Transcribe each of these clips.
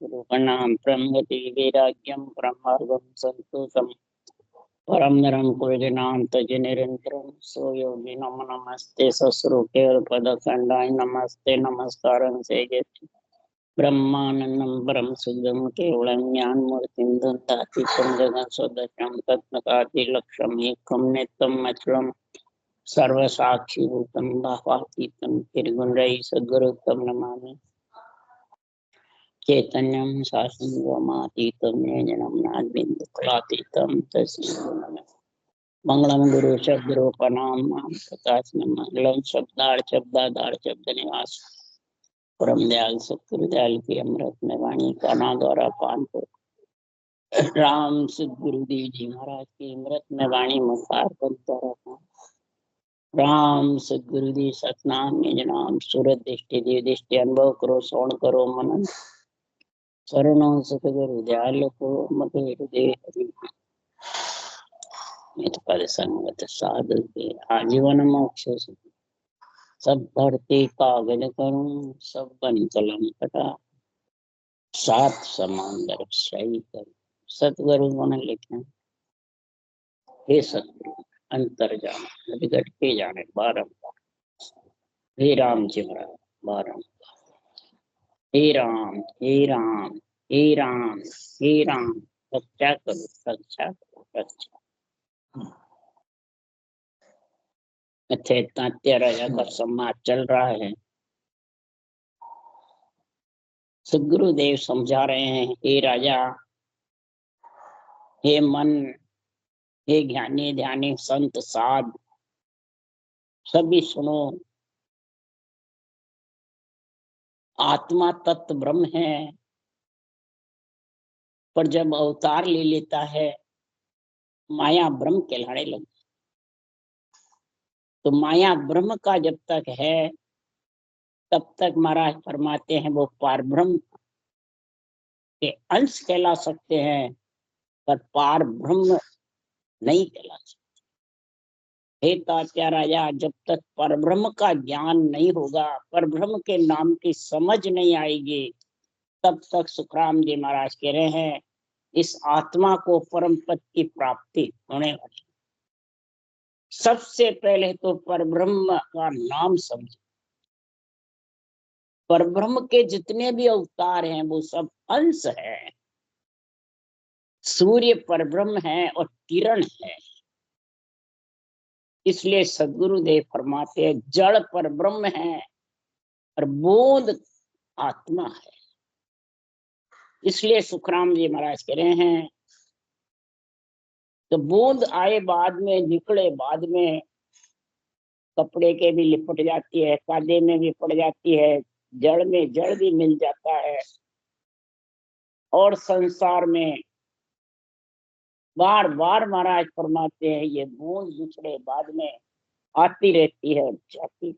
गुरुणां ब्रह्मति वैराग्यं ब्रह्मार्गं संतोषं परम नरं कुलजनां तज निरंतरं सो योगी नम नमस्ते सस्रुकेर्पदखंडाय नमस्ते नमस्कारं सेजति ब्रह्मानंदं परम शुद्धं केवलं ज्ञानमूर्तिं दन्तातीतं जगत्सदृशं तत्त्वकादिलक्ष्यम् एकं नित्यं अचलं सर्वसाक्षिभूतं भावातीतं निर्गुणरहितं सद्गुरुं नमामि चैतन्यं शासनगमातीतं ज्ञानं नाद्बिन्दुकलातीतं तस्मै मंगलम गुरु शब्दरूपनाम प्रकाशनम मंगलम शब्दार्थ शब्दाधार शब्द निवास परम दयाल सतगुरु दयाल की अमृत में वाणी काना द्वारा पान को राम सदगुरुदेव जी महाराज की अमृत में वाणी मुखार द्वारा पान राम सदगुरुदेव सतनाम निज नाम सूरत दृष्टि देव दृष्टि अनुभव करो श्रवण करो मनन शरणों सतगुरु दयाल को मत हृदय हरि पद संगत साधु के आजीवन मोक्ष सब भरती कागज करूं सब बन कलम कटा सात समांदर सही करूं सतगुरु ने लिखे हे सतगुरु अंतर जान विगट के जाने बारंबार हे राम जी महाराज बारंबार हे राम हे राम हे राम हे राम रक्षा करो रक्षा करो रक्षा अच्छा राजा का समाज चल रहा है। सदगुरुदेव समझा रहे हैं हे राजा हे मन हे ज्ञानी ध्यानी संत साध सभी सुनो आत्मा तत्व ब्रह्म है पर जब अवतार ले लेता है माया ब्रह्म कहलाने लगता तो माया ब्रह्म का जब तक है तब तक महाराज फरमाते हैं वो पार ब्रह्म के अंश कहला सकते हैं पर पार ब्रह्म नहीं कहला सकते। हे तात्या राजा जब तक परब्रह्म का ज्ञान नहीं होगा परब्रह्म के नाम की समझ नहीं आएगी तब तक सुखराम जी महाराज कह रहे हैं इस आत्मा को परम पद की प्राप्ति होने वाली। सबसे पहले तो परब्रह्म का नाम समझे। परब्रह्म के जितने भी अवतार हैं वो सब अंश है। सूर्य परब्रह्म है और किरण है। इसलिए सदगुरुदेव फरमाते हैं जड़ परब्रह्म है और बोध आत्मा है। इसलिए सुखराम जी महाराज कह रहे हैं तो बोध आए बाद में निकले बाद में कपड़े के भी लिपट जाती है कादे में भी पड़ जाती है जड़ में जड़ भी मिल जाता है और संसार में बार बार महाराज फरमाते हैं ये बोध बिछड़े बाद में आती रहती है जाती।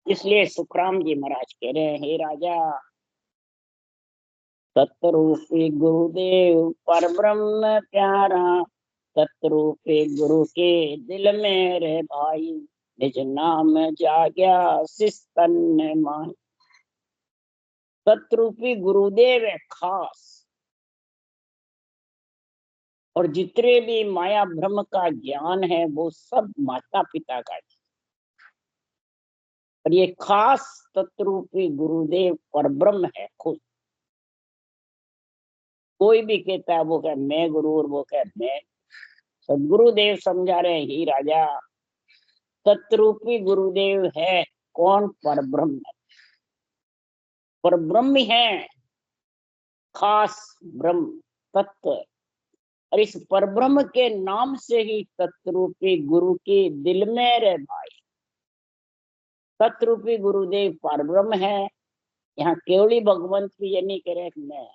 इसलिए सुखराम जी महाराज कह रहे हैं हे राजा तत्रूपी गुरुदेव परब्रह्म प्यारा तत्रूपी गुरु के दिल में रहे भाई निज नाम जाग्या सिस्तन माई। तत्रूपी गुरुदेव है खास और जितने भी माया ब्रह्म का ज्ञान है वो सब माता पिता का है और ये खास तत्रूपी गुरुदेव परब्रह्म है खुद। कोई भी कहता है वो कह मैं गुरु और वो कह मैं। सदगुरुदेव समझा रहे हैं ही राजा तत्रूपी गुरुदेव है कौन परब्रह्म है। परब्रह्म है खास ब्रह्म तत्व और इस परब्रह्म के नाम से ही तत्रूपी गुरु के दिल में रहे भाई। तत्रूपी गुरुदेव परब्रह्म है। यहाँ केवली भगवंत भी ये नहीं कह रहे मैं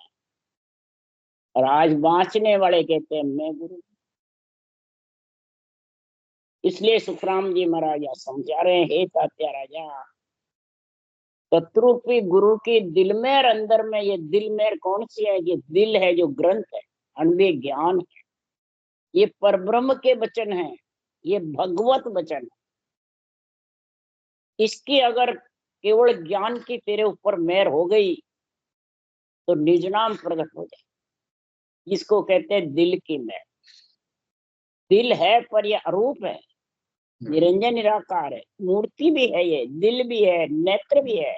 और आज बांचने वाले कहते हैं मैं गुरु। इसलिए सुखराम जी महाराज समझा रहे हैं हे तात्या राजा तत्रूपी गुरु के दिल में अंदर में ये दिल में कौन सी है ये दिल है जो ग्रंथ है अनबे ज्ञान है ये परब्रह्म के वचन है ये भगवत वचन है। इसकी अगर केवल ज्ञान की तेरे ऊपर मेहर हो गई तो निज नाम प्रकट हो जाए। इसको कहते हैं दिल की मेहर। दिल है पर यह अरूप है, निरंजन निराकार है, मूर्ति भी है, ये दिल भी है, नेत्र भी है।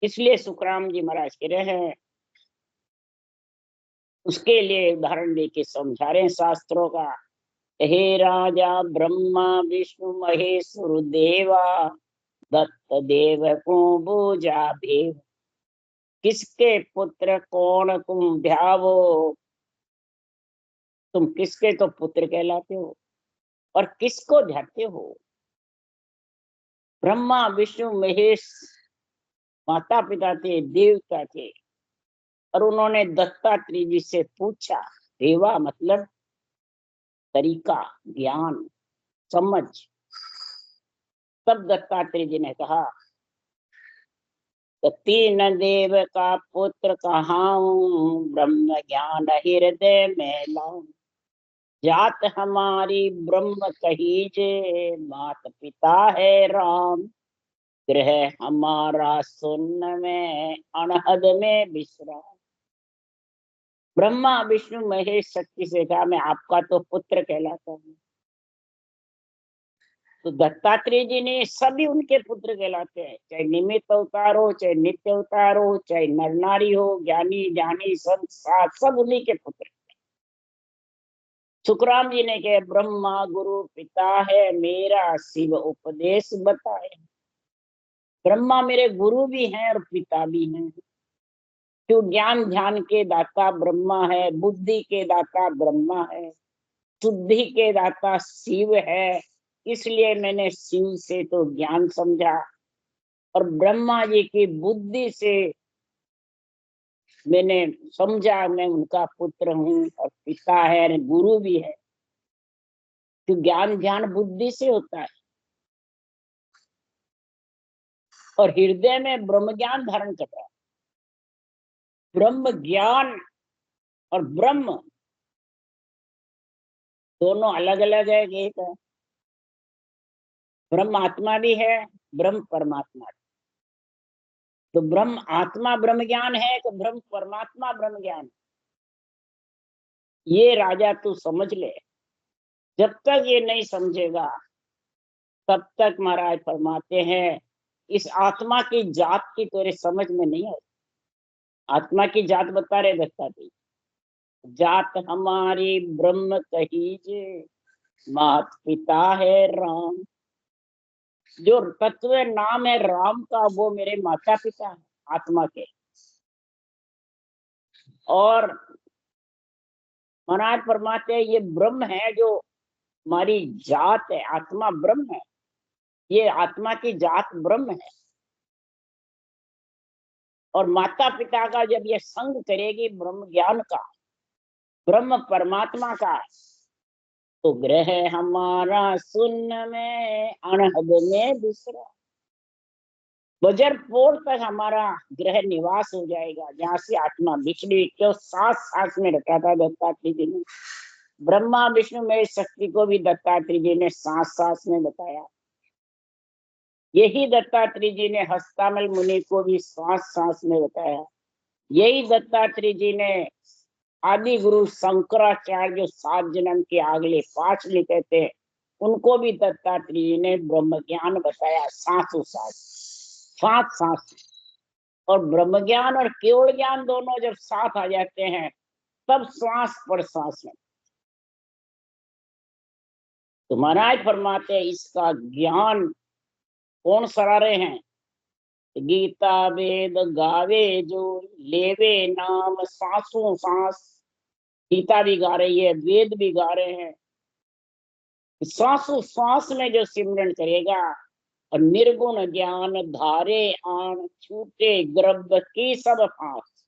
इसलिए सुखराम जी महाराज कह रहे हैं, उसके लिए उदाहरण देके समझा रहे हैं शास्त्रों का। हे राजा ब्रह्मा विष्णु महेश्वर देवा, दत्त देव को पूजा भेव। किसके पुत्र कौन तुम ध्यावो, तुम किसके तो पुत्र कहलाते हो और किसको ध्याते हो। ब्रह्मा विष्णु महेश माता पिता थे, देवता थे, और उन्होंने दत्तात्रेय जी से पूछा। देवा मतलब तरीका, ज्ञान, समझ। तब दत्तात्रेय जी ने कहा, तीन देव का पुत्र कहाऊं, ब्रह्म ज्ञान हृदय में लाऊं। जात हमारी ब्रह्म कहीजे, मात पिता है राम। ग्रह हमारा सुन्न में, अनहद में विश्राम। ब्रह्मा विष्णु महेश शक्ति से कहा, मैं आपका तो पुत्र कहलाता हूँ। तो दत्तात्रेय जी ने सभी उनके पुत्र कहलाते हैं, चाहे निमित्त अवतार हो, चाहे नित्य अवतार हो, चाहे नर नारी हो, ज्ञानी ज्ञानी संत साध, सब उन्हीं के पुत्र। सुखराम जी ने कहा, ब्रह्मा गुरु पिता है मेरा, शिव उपदेश बताए। ब्रह्मा मेरे गुरु भी हैं और पिता भी हैं। क्यों? ज्ञान ध्यान के दाता ब्रह्मा है, बुद्धि के दाता ब्रह्मा है, शुद्धि के दाता शिव है। इसलिए मैंने शिव से तो ज्ञान समझा, और ब्रह्मा जी की बुद्धि से मैंने समझा मैं उनका पुत्र हूँ, और पिता है और गुरु भी है। तो ज्ञान ध्यान बुद्धि से होता है, और हृदय में ब्रह्म ज्ञान धारण कर रहा है। ब्रह्म ज्ञान और ब्रह्म दोनों अलग अलग है, एक है। ब्रह्म आत्मा भी है, ब्रह्म परमात्मा भी। तो ब्रह्म आत्मा ब्रह्म ज्ञान है, तो ब्रह्म परमात्मा ब्रह्म ज्ञान। ये राजा तू समझ ले। जब तक ये नहीं समझेगा तब तक महाराज फरमाते हैं, इस आत्मा की जात की तेरे समझ में नहीं आई। आत्मा की जात बता रहे दत्तात्रेय, जात हमारी ब्रह्म कहीजे, मात पिता है राम। जो तत्व नाम है राम का, वो मेरे माता पिता है आत्मा के। और महाराज फरमाते हैं, ये ब्रह्म है जो हमारी जात है, आत्मा ब्रह्म है, ये आत्मा की जात ब्रह्म है। और माता पिता का जब ये संग करेगी ब्रह्म ज्ञान का, ब्रह्म परमात्मा का, तो ग्रह हमारा शून्य में, अनहद में दूसरा। वज्रपोर तक हमारा ग्रह निवास हो जाएगा, जहाँ से आत्मा बिछड़ी। क्यों? सांस सांस में रखा था दत्तात्रेय जी ने। ब्रह्मा विष्णु में शक्ति को भी दत्तात्रेय जी ने सांस सांस में बताया। यही दत्तात्रेय जी ने हस्तामल मुनि को भी सांस सांस में बताया। यही दत्तात्रेय जी ने आदि गुरु शंकराचार्य, जो 7 जन्म के अगले 5 लिखे थे, उनको भी दत्तात्रेय जी ने ब्रह्म ज्ञान बताया, सांसों सांस, सांस सांस। और ब्रह्म ज्ञान और केवल ज्ञान दोनों जब साथ आ जाते हैं, तब श्वास पर सांस में। तो महाराज फरमाते हैं, इसका ज्ञान कौन सरा रहे हैं? गीता वेद गावे जो, लेवे नाम सांसों सांस। गीता भी गा रही है, वेद भी गा रहे हैं। सांसों सांस में जो सिमरन करेगा, और निर्गुण ज्ञान धारे आन, छूटे गर्भ की सब फांस।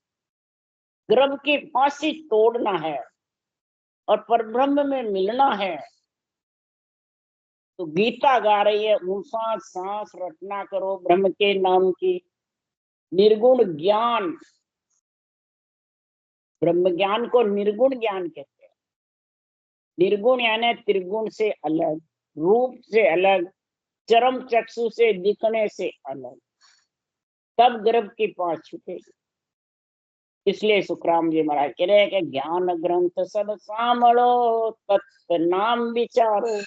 गर्भ की फांसी तोड़ना है और परब्रह्म में मिलना है। तो गीता गा रही है, ऊंसा सांस रटना करो ब्रह्म के नाम की। निर्गुण ज्ञान, ब्रह्म ज्ञान को निर्गुण ज्ञान कहते हैं। निर्गुण यानी त्रिगुण से अलग, रूप से अलग, चरम चक्षु से दिखने से अलग, तब गर्भ की पांच छूटेगी। इसलिए सुखराम जी महाराज कह रहे हैं कि ज्ञान ग्रंथ सब सामलो, तत्व नाम विचारो।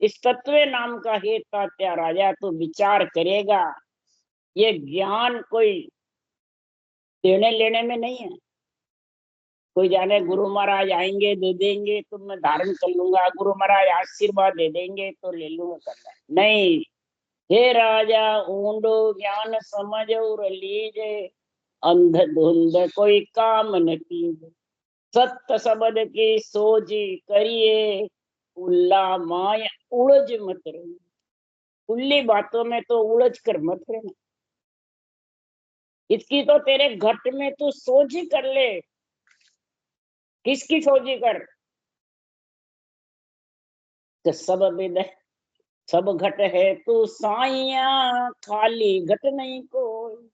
इस तत्व नाम का हे तात्या राजा तो विचार करेगा। ये ज्ञान कोई देने लेने में नहीं है। कोई जाने गुरु महाराज आएंगे दे देंगे तो मैं धारण कर लूंगा, गुरु महाराज आशीर्वाद दे देंगे तो ले लूंगा, करना नहीं। हे राजा ऊंडो ज्ञान समझ और लीजे, अंध धुंध कोई काम न कीजे। सत्य शब्द की सोजी करिए, उल्ला माया उलझ मत रही। उल्ली बातों में तो उलझ कर मत रहना। इसकी तो तेरे घट में तू सोजी कर ले। किसकी सोजी कर? तो सब विद सब घट है तू साइया, खाली घट नहीं कोई।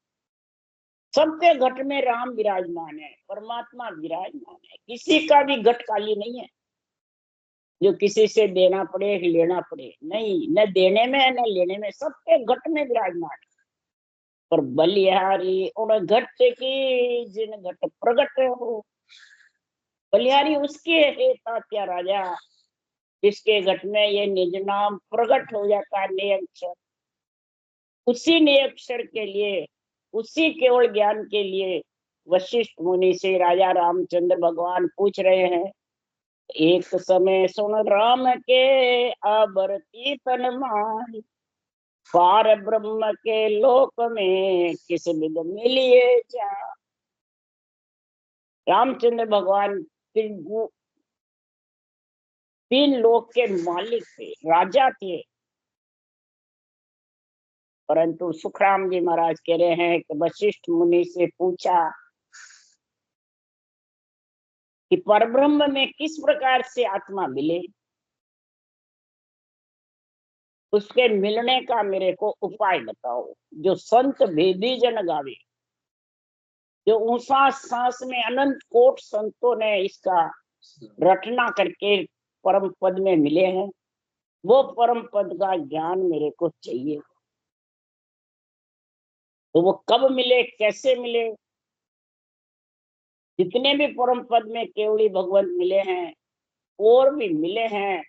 सबके घट में राम विराजमान है, परमात्मा विराजमान है। किसी का भी घट खाली नहीं है जो किसी से देना पड़े लेना पड़े, नहीं। न देने में न लेने में, सबके घट में विराजमान है। पर बलिहारी उन घट की जिन घट प्रगट हो, बलिहारी उसके है तात्या राजा, जिसके घट में ये निज नाम प्रगट हो जाता है ने अक्षर। उसी ने अक्षर के लिए, उसी केवल ज्ञान के लिए वशिष्ठ मुनि से राजा रामचंद्र भगवान पूछ रहे हैं। एक समय सुन राम के आबरती तन मान, पार ब्रह्म के लोक में किस विध मिलिए जा। रामचंद्र भगवान तीन लोक के मालिक थे, राजा थे। परंतु सुखराम जी महाराज कह रहे हैं कि वशिष्ठ मुनि से पूछा कि परब्रह्म में किस प्रकार से आत्मा मिले, उसके मिलने का मेरे को उपाय बताओ, जो संत भेदी जन गावे। जो ऊंचा सांस में अनंत कोट संतों ने इसका रटना करके परम पद में मिले हैं, वो परम पद का ज्ञान मेरे को चाहिए। तो वो कब मिले, कैसे मिले? जितने भी परम पद में केवली भगवंत मिले हैं और भी मिले हैं,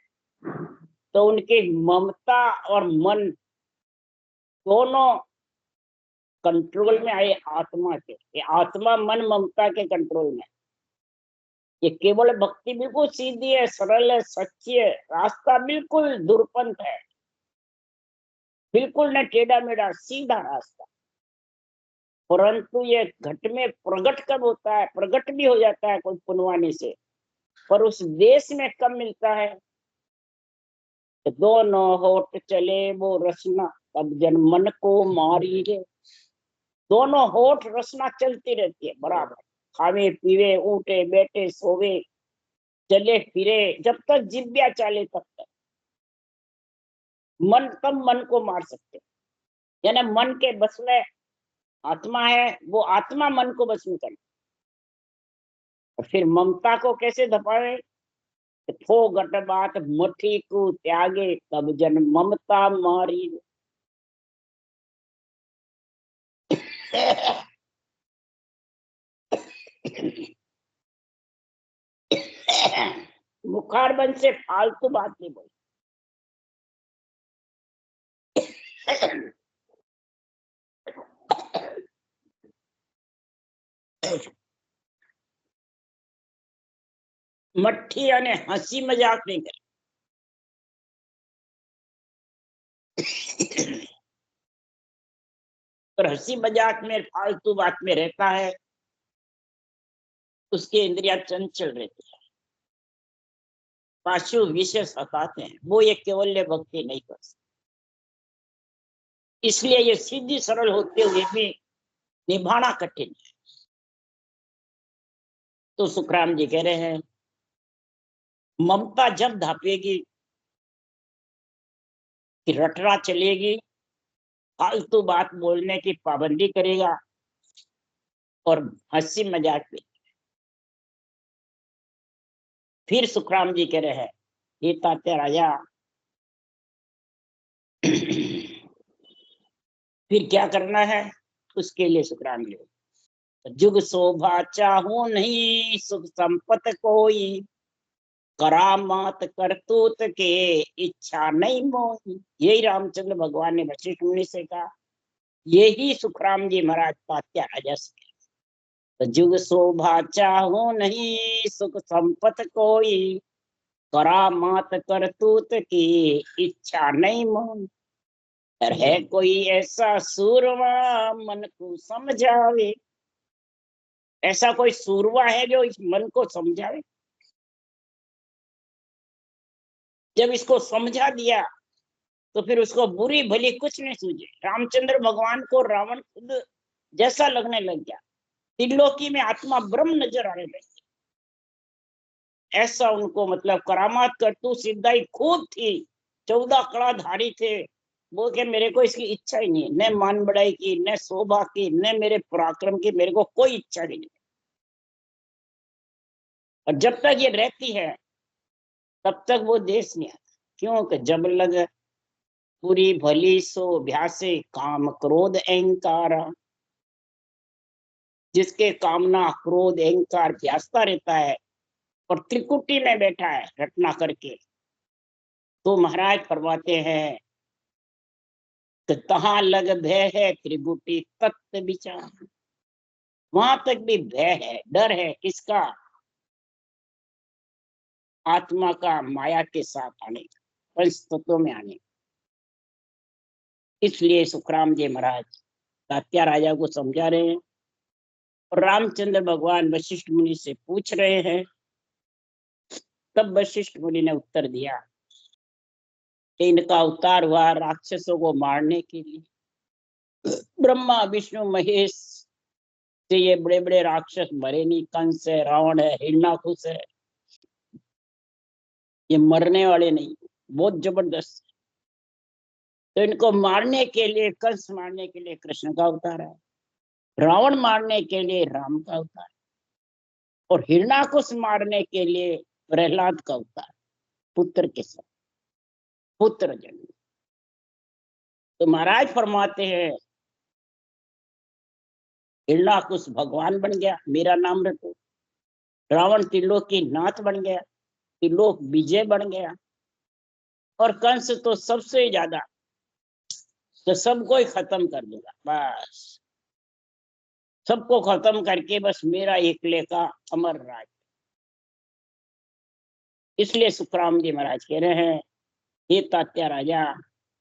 तो उनके ममता और मन दोनों कंट्रोल में आए आत्मा के। ये आत्मा मन ममता के कंट्रोल में। ये केवल भक्ति बिल्कुल सीधी है, सरल है, सच्ची है, रास्ता बिल्कुल दुर्पंथ है, बिल्कुल न टेढ़ा मेढ़ा, सीधा रास्ता। परंतु ये घट में प्रकट कब होता है? प्रकट भी हो जाता है कोई पुनवानी से, पर उस देश में कब मिलता है? तो दोनों होठ चले वो रसना, तब जन मन को मारी रे। दोनों होठ रसना चलती रहती है बराबर, खावे पीवे उठे बैठे सोवे चले फिरे, जब तक जिब्या चाले तब तक। मन तब मन को मार सकते, यानी मन के बस में आत्मा है, वो आत्मा मन को बस में करे। और फिर ममता को कैसे दबावे? थो घट बात मठी को त्यागे, तब जन ममता मारी। बुखार बन से फालतू बात नहीं बोली। मट्ठी यानी हंसी मजाक नहीं करे। पर हंसी मजाक में फालतू बात में रहता है, उसकी इंद्रिया चंचल रहती है, पाशु विषय सताते हैं, वो ये केवल भक्ति नहीं कर सकते। इसलिए ये सीधी सरल होते हुए भी निभाना कठिन है। तो सुखराम जी कह रहे हैं, ममता जब धापेगी कि रटना चलेगी, फालतू बात बोलने की पाबंदी करेगा और हंसी मजाक भी। फिर सुखराम जी कह रहे हैं, ये तात्या राजा फिर क्या करना है उसके लिए सुखराम ले, जुग शोभा चाहूं नहीं सुख संपत कोई, करामात करतूत के इच्छा नहीं मोही। यही रामचंद्र भगवान ने वशिष्ठ मुनि से कहा, यही सुखराम जी महाराज तात्या राजा से, तो जुग शोभा चाहूं नहीं सुख संपत कोई, करामात करतूत की इच्छा नहीं मोही। है कोई ऐसा सूरवा मन को समझावे, ऐसा कोई सूरवा है जो इस मन को समझावे। जब इसको समझा दिया तो फिर उसको बुरी भली कुछ नहीं सूझे। रामचंद्र भगवान को रावण खुद जैसा लगने लग गया, त्रिलोकी में आत्मा ब्रह्म नजर आने लगी। ऐसा उनको मतलब करामात करतू सिद्धाई खूब थी, 14 कड़ाधारी थे। वो के मेरे को इसकी इच्छा ही नहीं, न मान बढ़ाई की, न शोभा की, न मेरे पराक्रम की, मेरे को कोई इच्छा नहीं। और जब तक ये रहती है तब तक वो देश नहीं आता। क्यों कि जब लग पूरी भली सो अभ्यासे काम क्रोध अहंकार, जिसके कामना क्रोध अहंकार व्यासता रहता है और त्रिकुटी में बैठा है रटना करके, तो महाराज फरमाते हैं कि तहां लग भय है त्रिकुटी तत्व विचार। वहां तक भी भय है, डर है, किसका? आत्मा का माया के साथ आने का, पंच तत्वों में आने का। इसलिए सुखराम जी महाराज तात्या राजा को समझा रहे हैं और रामचंद्र भगवान वशिष्ठ मुनि से पूछ रहे हैं। तब वशिष्ठ मुनि ने उत्तर दिया कि इनका अवतार हुआ राक्षसों को मारने के लिए। ब्रह्मा विष्णु महेश से ये बड़े बड़े राक्षस मरे नहीं, कंस है, रावण है, हिरण्याकुश है, ये मरने वाले नहीं, बहुत जबरदस्त। तो इनको मारने के लिए, कंस मारने के लिए कृष्ण का अवतार है, रावण मारने के लिए राम का अवतार है, और हिरण्याकुश मारने के लिए प्रहलाद का अवतार, पुत्र के साथ पुत्र जन्म। तो महाराज फरमाते हैं हिरण्याकुश भगवान बन गया, मेरा नाम रखो। रावण त्रिलोक की नाथ बन गया, त्रिलोक विजय बन गया। और कंस तो सबसे ज्यादा, तो सबको ही खत्म कर देगा, बस सबको खत्म करके बस मेरा एकले का अमर राज। इसलिए सुखराम जी महाराज कह रहे हैं, हे तात्या राजा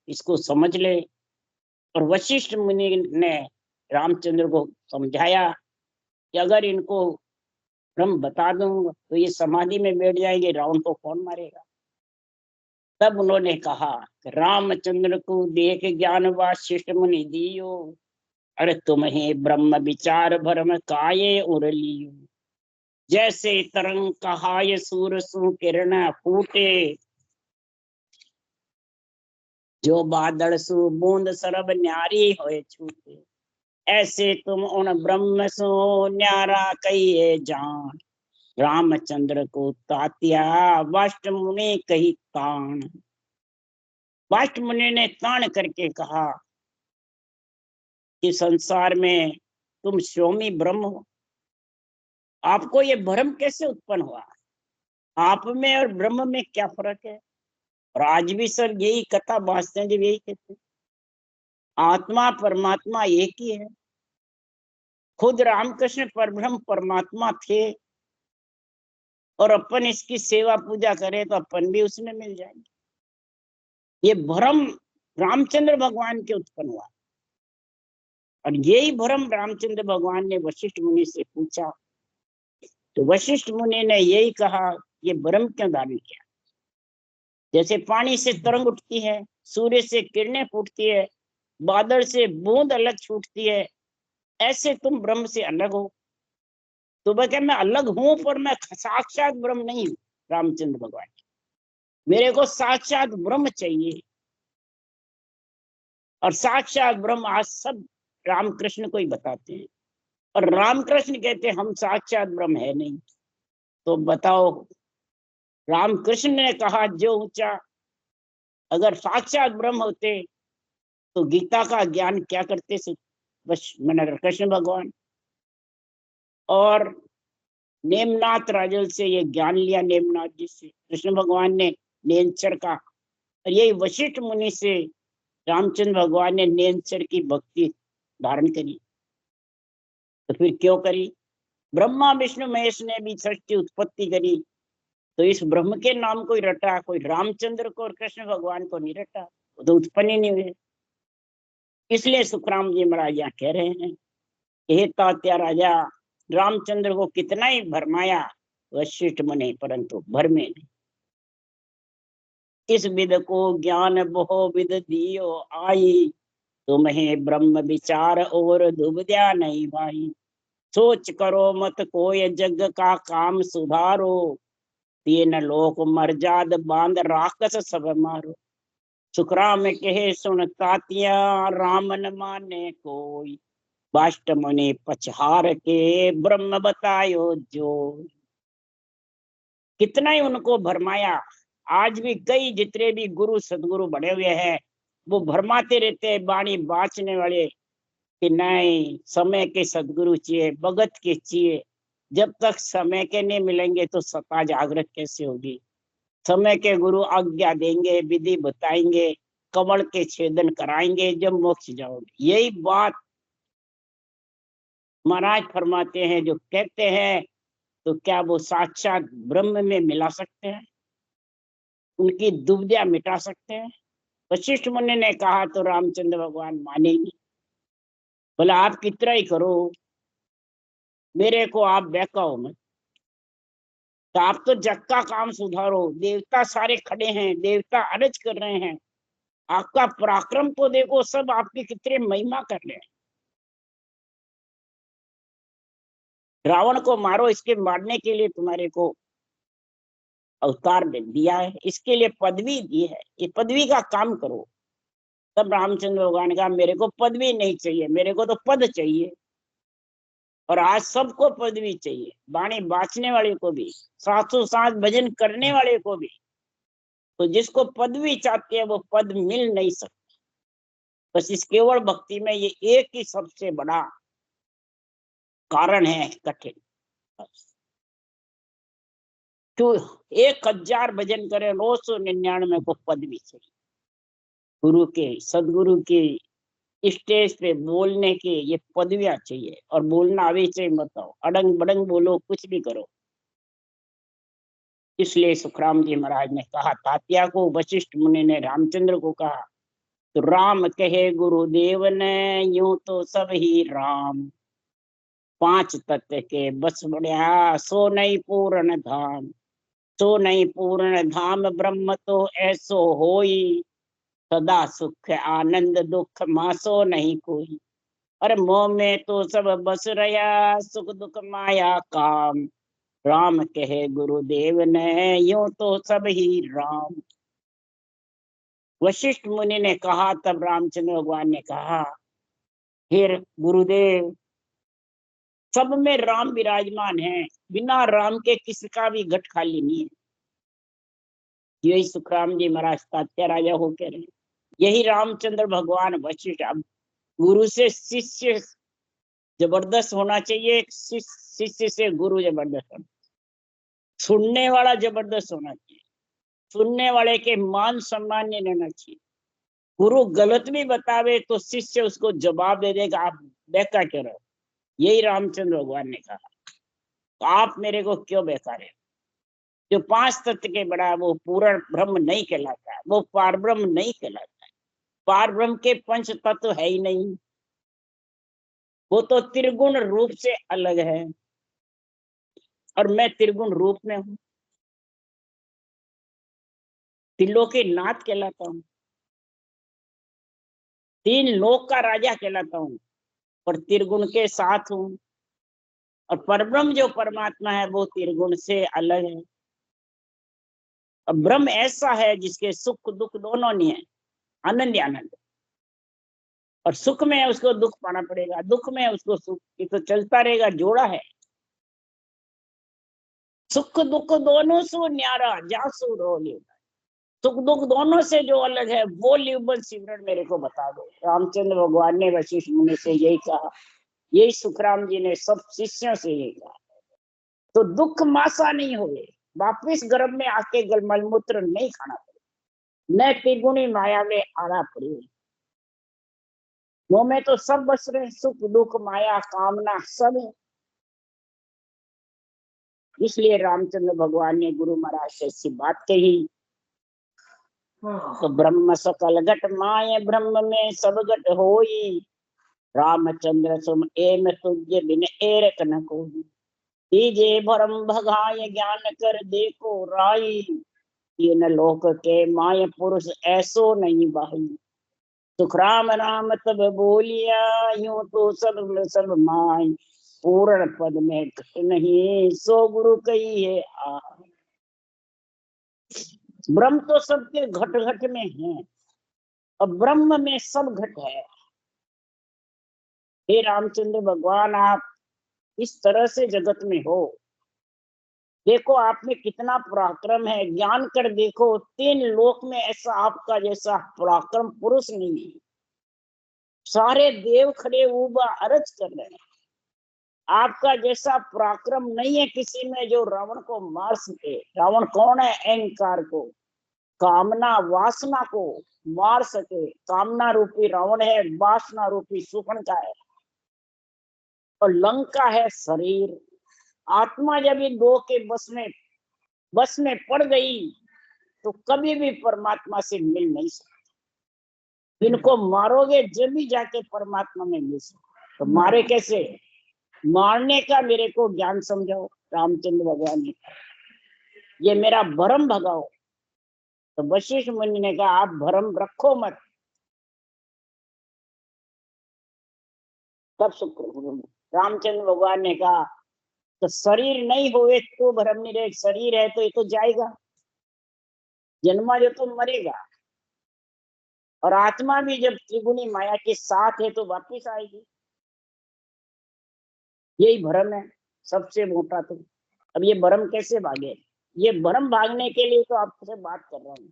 इसको समझ ले। और वशिष्ठ मुनि ने रामचंद्र को समझाया कि अगर इनको ब्रह्म बता दूं तो ये समाधि में बैठ जाएंगे, रावण को कौन मारेगा। तब उन्होंने कहा कि रामचंद्र को देख ज्ञान वशिष्ठ मुनि दियो, अरे तुम्हें ब्रह्म विचार भरम काये उरलियो। जैसे तरंग कहाय सूर सु किरण फूटे, जो बादल सु बूंद सरब न्यारी होए छूटे, ऐसे तुम उन ब्रह्म सो न्यारा कहिए जान। रामचंद्र को तात्या वाष्ट मुनि कही तान। वाष्ट मुनि ने तान करके कहा कि संसार में तुम स्वामी ब्रह्म हो, आपको ये भ्रम कैसे उत्पन्न हुआ? आप में और ब्रह्म में क्या फर्क है? और आज भी सब यही कथा बांटते हैं, जब यही कहते हैं आत्मा परमात्मा एक ही है। खुद रामकृष्ण परब्रह्म परमात्मा थे, और अपन इसकी सेवा पूजा करें तो अपन भी उसमें मिल जाएंगे। ये भ्रम रामचंद्र भगवान के उत्पन्न हुआ, और यही भ्रम रामचंद्र भगवान ने वशिष्ठ मुनि से पूछा। तो वशिष्ठ मुनि ने यही कहा, ये भ्रम क्यों धारण किया? जैसे पानी से तरंग उठती है, सूर्य से किरणें फूटती है, बादल से बूंद अलग छूटती है, ऐसे तुम ब्रह्म से अलग हो। तो वह क्या मैं अलग हूं, पर मैं साक्षात ब्रह्म नहीं हूं। रामचंद्र भगवान, मेरे को साक्षात ब्रह्म चाहिए। और साक्षात ब्रह्म आज सब रामकृष्ण को ही बताते हैं, और रामकृष्ण कहते हैं हम साक्षात ब्रह्म है नहीं। तो बताओ, रामकृष्ण ने कहा जो ऊंचा अगर साक्षात ब्रह्म होते तो गीता का ज्ञान क्या करते? बस मैंने कृष्ण भगवान और नेमनाथ राजल से ये ज्ञान लिया, नेमनाथ जी से कृष्ण भगवान ने नेंचर का, और यही वशिष्ठ मुनि से रामचंद्र भगवान ने नेंचर की भक्ति धारण करी। तो फिर क्यों करी? ब्रह्मा विष्णु महेश ने भी सृष्टि उत्पत्ति करी, तो इस ब्रह्म के नाम को ही रटा, कोई रामचंद्र को और कृष्ण भगवान को नहीं रटा, वो तो उत्पन्न ही नहीं हुए। इसलिए सुखराम जी महाराज यहाँ कह रहे हैं, हे तात्या राजा, रामचंद्र को कितना ही भरमाया वशिष्ठ मुनि, परंतु भर में नहीं। इस विद को ज्ञान बहु विद दियो आई, तुम्हें ब्रह्म विचार और दुबद्या नहीं भाई। सोच करो मत कोई जग का काम सुधारो, तीन लोक मर्जाद बांध राक्षस सब मारो। सुखराम कहे सुन तातिया, राम न माने कोई, बाष्ट मुनि पछहार के ब्रह्म बतायो जो। कितना ही उनको भरमाया, आज भी कई जितने भी गुरु सदगुरु बड़े हुए हैं वो भरमाते रहते हैं बाणी बाचने वाले कि नहीं समय के सदगुरु चाहिए, भगत के चाहिए। जब तक समय के नहीं मिलेंगे तो सत्ता जागृत कैसे होगी? समय के गुरु आज्ञा देंगे, विधि बताएंगे, कमल के छेदन कराएंगे, जब मोक्ष जाओगे। यही बात महाराज फरमाते हैं। जो कहते हैं तो क्या वो साक्षात ब्रह्म में मिला सकते हैं? उनकी दुविधा मिटा सकते हैं? वशिष्ठ मुनि ने कहा तो रामचंद्र भगवान माने नहीं। बोला आप कितना ही करो, मेरे को आप बहकाओ मत। तो आप तो जग का काम सुधारो, देवता सारे खड़े हैं, देवता अर्ज कर रहे हैं, आपका पराक्रम तो देखो, सब आपकी कितने महिमा कर रहे हैं। रावण को मारो, इसके मारने के लिए तुम्हारे को अवतार दिया है, इसके लिए पदवी दी है, ये पदवी का काम करो। तब रामचंद्र भगवान ने कहा मेरे को पदवी नहीं चाहिए, मेरे को तो पद चाहिए। और आज सबको पदवी चाहिए, बाणी बाचने वाले को भी, 707 भजन करने वाले को भी। तो जिसको पदवी चाहते हैं वो पद मिल नहीं सकता। बस इस केवल भक्ति में ये एक ही सबसे बड़ा कारण है कठिन। तो 1000 भजन करे, 999 को पदवी चाहिए। गुरु के सदगुरु के स्टेज पे बोलने के ये पदवियां चाहिए, और बोलना आवे चाहिए, मत आओ अड़ंग बड़ंग बोलो, कुछ भी करो। इसलिए सुखराम जी महाराज ने कहा तात्या को, वशिष्ठ मुनि ने रामचंद्र को कहा, तो राम कहे गुरुदेव ने, यूं तो सब ही राम, 5 तत्व के बस बढ़िया, सो नहीं पूर्ण धाम। सो नहीं पूर्ण धाम ब्रह्म तो ऐसो होई, सदा सुख आनंद दुख मासो नहीं कोई। अरे मोह में तो सब बस रहा, सुख दुख माया काम, राम कहे गुरुदेव ने, यूं तो सब ही राम। वशिष्ठ मुनि ने कहा, तब रामचंद्र भगवान ने कहा, हे गुरुदेव, सब में राम विराजमान है, बिना राम के किसका भी घट खाली नहीं है। यही सुखराम जी महाराज तात्या राजा होकर रहे, यही रामचंद्र भगवान वशिष्ठ। अब गुरु से शिष्य जबरदस्त होना चाहिए, शिष्य से गुरु जबरदस्त होना, सुनने वाला जबरदस्त होना चाहिए, सुनने वाले के मान सम्मान नहीं रहना चाहिए। गुरु गलत भी बतावे तो शिष्य उसको जवाब दे देगा, आप बेकार क्यों रहो। यही रामचंद्र भगवान ने कहा, तो आप मेरे को क्यों बेकार है? जो 5 तत्व के बड़ा वो पूर्ण ब्रह्म नहीं कहलाता है, वो पार ब्रह्म नहीं कहलाता है। पार ब्रह्म के 5 तत्व है ही नहीं, वो तो त्रिगुण रूप से अलग है, और मैं त्रिगुण रूप में हूँ। त्रिलोकी नाथ कहलाता हूँ, 3 लोक का राजा कहलाता हूँ, और त्रिगुण के साथ हूँ। और परब्रह्म जो परमात्मा है वो त्रिगुण से अलग है। और ब्रह्म ऐसा है जिसके सुख दुख दोनों नहीं है, आनंद ही आनंद। और सुख में उसको दुख पाना पड़ेगा, दुख में उसको सुख, ये तो चलता रहेगा, जोड़ा है। सुख दुख दोनों सु न्यारा, जासु रो ले, सुख दुख दोनों से जो अलग है वो लिवबंद सिमरन मेरे को बता दो। रामचंद्र भगवान ने वशिष्ठ मुनि से यही कहा, यही सुखराम जी ने सब शिष्यों से यही कहा। तो दुख मासा नहीं होवे, वापिस गर्भ में आके मलमूत्र नहीं खाना पड़े, न त्रिगुणी माया में आना पड़े। वो में तो सब बस रहे, सुख दुख माया कामना सब है। इसलिए रामचंद्र भगवान ने गुरु महाराज से ऐसी बात कही। तो ब्रह्म सकल घट माय, ब्रह्म में सब घट होई, रामचंद्र सुम एम तुझे बिन एरक न कोई, तीजे भरम भगाय ज्ञान कर देखो राई, तीन लोक के माय पुरुष ऐसो नहीं बाही, सुखराम राम तब बोलिया, यूं तो सब माय, पूर्ण पद में घट नहीं, सो गुरु कही है आ। ब्रह्म तो सबके घट घट में है, और ब्रह्म में सब घट है। हे रामचंद्र भगवान, आप इस तरह से जगत में हो, देखो आप में कितना पराक्रम है, ज्ञान कर देखो, 3 लोक में ऐसा आपका जैसा पराक्रम पुरुष नहीं है। सारे देव खड़े उबा अरज कर रहे हैं, आपका जैसा पराक्रम नहीं है किसी में जो रावण को मार सके। रावण कौन है? अहंकार को, कामना वासना को मार सके। कामना रूपी रावण है, वासना रूपी सुखन का है, और लंका है शरीर। आत्मा जब इन दो के बस में पड़ गई तो कभी भी परमात्मा से मिल नहीं सकती। इनको मारोगे जब भी जाके परमात्मा में मिल सकते। तो मारे कैसे? मारने का मेरे को ज्ञान समझाओ। रामचंद्र भगवान ने कहा, ये मेरा भरम भगाओ। तो वशिष्ठ मुनि ने कहा, आप भरम रखो मत। तब रामचंद्र भगवान ने कहा, तो शरीर नहीं होवे तो भरम नहीं रहे, शरीर है तो ये तो जाएगा, जन्मा जो तो मरेगा, और आत्मा भी जब त्रिगुणी माया के साथ है तो वापिस आएगी। यही भ्रम है सबसे मोटा। तो अब ये भ्रम कैसे भागे? ये भ्रम भागने के लिए तो आपसे बात कर रहा हूँ।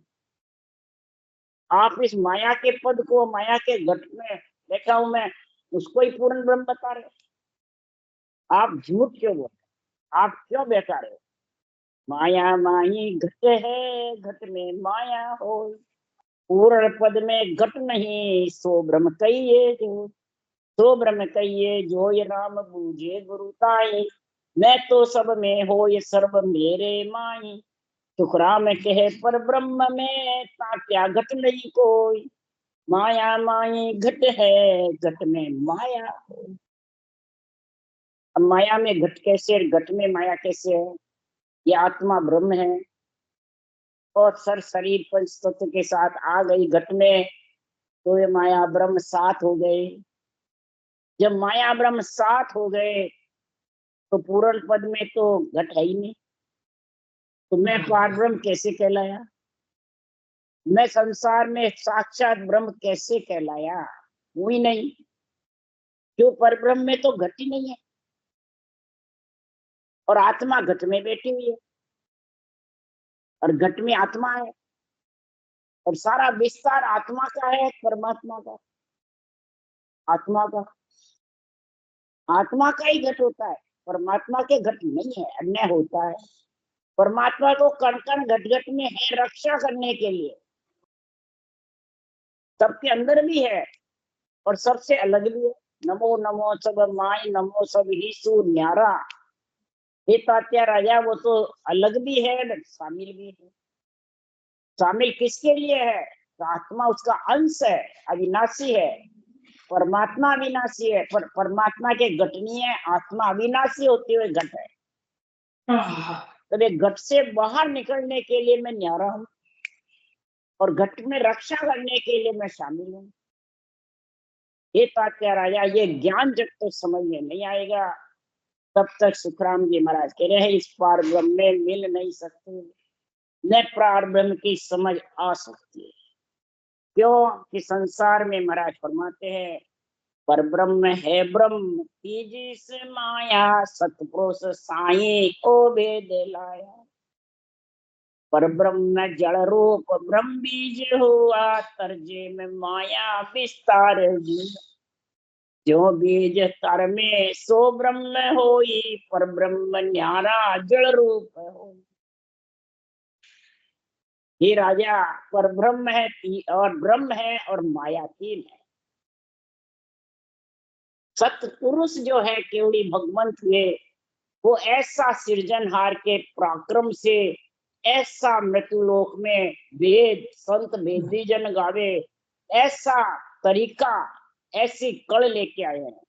आप इस माया के पद को, माया के घट में बैठा हूं मैं, उसको ही पूर्ण ब्रह्म बता रहे। आप झूठ क्यों बोल? आप क्यों बैठा रहे? माया माही घट है, घट में माया हो, पूर्ण पद में घट नहीं, सो ब्रह्म कहिए जो, सो ब्रह्म कहिए जो, ये राम बूझे गुरु ताई, मैं तो सब में हो ये सर्व मेरे माई, सुखराम कहे पर ब्रह्म में ता क्या घट नहीं कोई, माया माई घट है, घट में माया हो। अब माया में घट कैसे, घट में माया कैसे है? ये आत्मा ब्रह्म है, और सर शरीर पंच तत्व के साथ आ गई घट में, तो ये माया ब्रह्म साथ हो गए। जब माया ब्रह्म साथ हो गए तो पूर्ण पद में तो घट है ही नहीं, तो मैं पार ब्रह्म कैसे कहलाया? मैं संसार में साक्षात ब्रह्म कैसे कहलाया? वो ही नहीं, क्यों? पर ब्रह्म में तो घट ही नहीं है, और आत्मा घट में बैठी हुई है, और घट में आत्मा है, और सारा विस्तार आत्मा का है, परमात्मा का। आत्मा का, आत्मा का ही घट होता है, परमात्मा के घट नहीं है, अन्य होता है। परमात्मा को कण कण घट घट में है, रक्षा करने के लिए। सबके अंदर भी है और सबसे अलग भी है। नमो नमो सब माई, नमो सब ही सु न्यारा। हे तात्या राजा, वो तो अलग भी है, शामिल भी है। शामिल किसके लिए है? तो आत्मा उसका अंश है, अविनाशी है। परमात्मा अविनाशी है, पर परमात्मा के घट नहीं है, आत्मा अविनाशी होते हुए घट है। तो ये घट से बाहर निकलने के लिए मैं न्यारा हूं, और घट में रक्षा करने के लिए मैं शामिल हूँ। ये तात्या राजा, ये ज्ञान जब तक समझ में नहीं आएगा तब तक सुखराम जी महाराज कह रहे हैं, इस पार ब्रह्म में मिल नहीं सकते, न पार ब्रह्म की समझ आ सकती है। क्यों? कि संसार में महाराज फरमाते हैं, पर ब्रह्म है ब्रह्म तीजी से माया, सतपुरुष साई को भेद लाया। परब्रह्म में जड़ रूप ब्रह्म बीज हुआ, तर्जे में माया विस्तार जी। जो बीज तर में सो ब्रह्म होई, पर ब्रह्म न्यारा जड़ रूप हो। ये राजा, पर ब्रह्म है और ब्रह्म है और माया तीन है। सतपुरुष जो है केवड़ी भगवंत हुए, वो ऐसा सृजनहार के पराक्रम से, ऐसा मृत्युलोक में वेद संत वेदी जन गावे, ऐसा तरीका, ऐसी कड़ लेके आए हैं।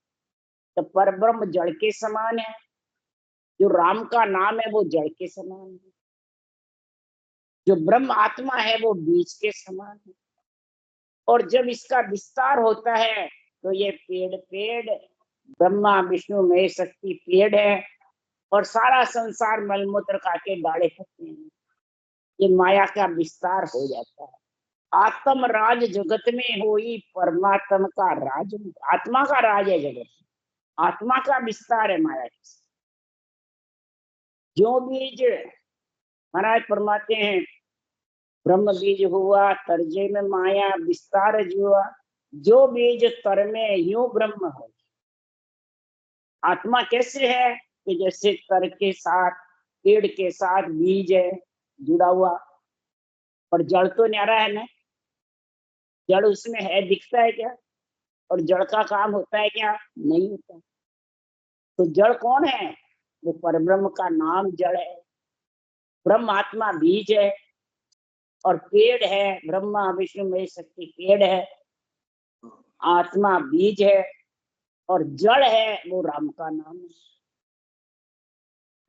तो परब्रह्म जड़ के समान है, जो राम का नाम है वो जड़ के समान है, जो ब्रह्म आत्मा है वो बीज के समान है। और जब इसका विस्तार होता है तो ये पेड़ पेड़ ब्रह्मा विष्णु महेश शक्ति पेड़ है, और सारा संसार मलमूत्र खा के गाड़े पत्ते हैं। ये माया का विस्तार हो जाता है। आत्म राज जगत में होई, परमात्मा का राज, आत्मा का राज है जगत, आत्मा का विस्तार है माया के। जो बीज महाराज फरमाते हैं, ब्रह्म बीज हुआ, तर्जे में माया विस्तार हुआ। जो बीज तर में यूं ब्रह्म हो। आत्मा कैसे है कि जैसे तर के साथ, पेड़ के साथ बीज है जुड़ा हुआ, और जड़ तो न्यारा है ना, जड़ उसमें है, दिखता है क्या? और जड़ का काम होता है क्या? नहीं होता। तो जड़ कौन है? वो परब्रह्म का नाम जड़ है, ब्रह्म आत्मा बीज है, और पेड़ है ब्रह्मा विष्णु महेश शक्ति पेड़ है, आत्मा बीज है, और जड़ है वो राम का नाम है।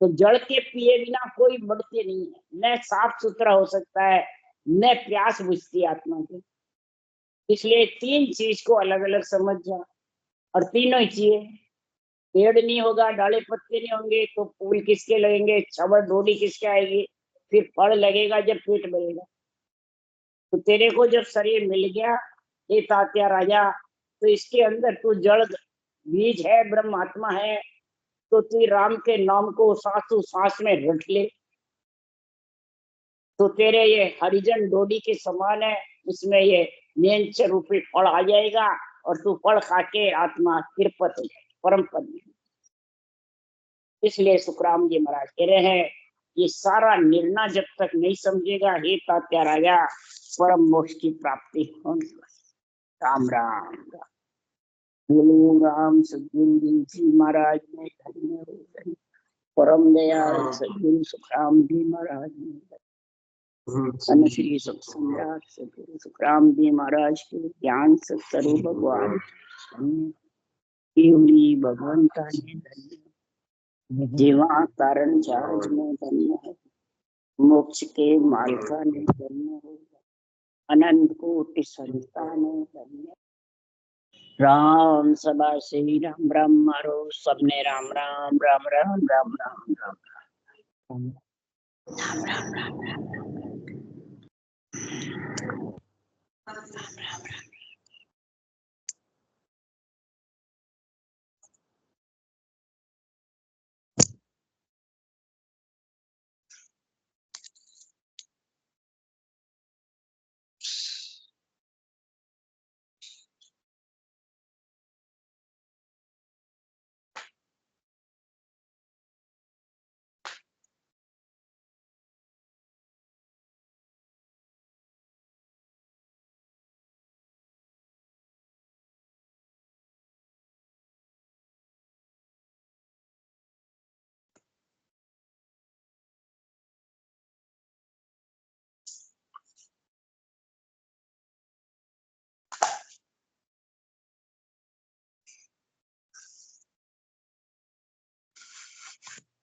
तो जड़ के पिए बिना कोई बढ़ते नहीं है, न साफ सुथरा हो सकता है, न प्यास बुझती आत्मा की। इसलिए तीन चीज को अलग अलग समझ जा, और तीनों ही चाहिए। पेड़ नहीं होगा, डाले पत्ते नहीं होंगे, तो फूल किसके लगेंगे, छबड़ ढोडी किसके आएगी, फिर फल लगेगा जब पेट भरेगा। तो तेरे को जब शरीर मिल गया, ये तात्या राजा, तो इसके अंदर तू जड़ बीज है, ब्रह्म आत्मा है, तो तू राम के नाम को सांसों सांस में रट ले, तो तेरे ये हरिजन डोडी के समान है, उसमें ये नेंच रूपी फल आ जाएगा, और तू फल खा के आत्मा तिरपत हो जाएगी, परम पद में। इसलिए सुखराम जी महाराज कह रहे हैं, ये सारा निर्णय जब तक नहीं समझेगा, हे तात्या राजा, परम मोक्ष की प्राप्ति होगी। राम राम बोलो राम। सदगुरु जी महाराज ने धन्य हो, परम दयाल सदगुरु सुखराम जी महाराज ने, श्री सुख सम्राट सदगुरु सुखराम जी महाराज के ज्ञान सत्स्वरूप भगवान केवली भगवंता ने धन्य, जीवा कारण चार्ज में धन्य है, मोक्ष के मालिका ने धन्य हो, अनंत कोटि संता ने धन्य। राम सभा श्री राम राम मारो सबने, राम राम राम राम राम राम राम राम राम राम राम राम राम राम राम राम।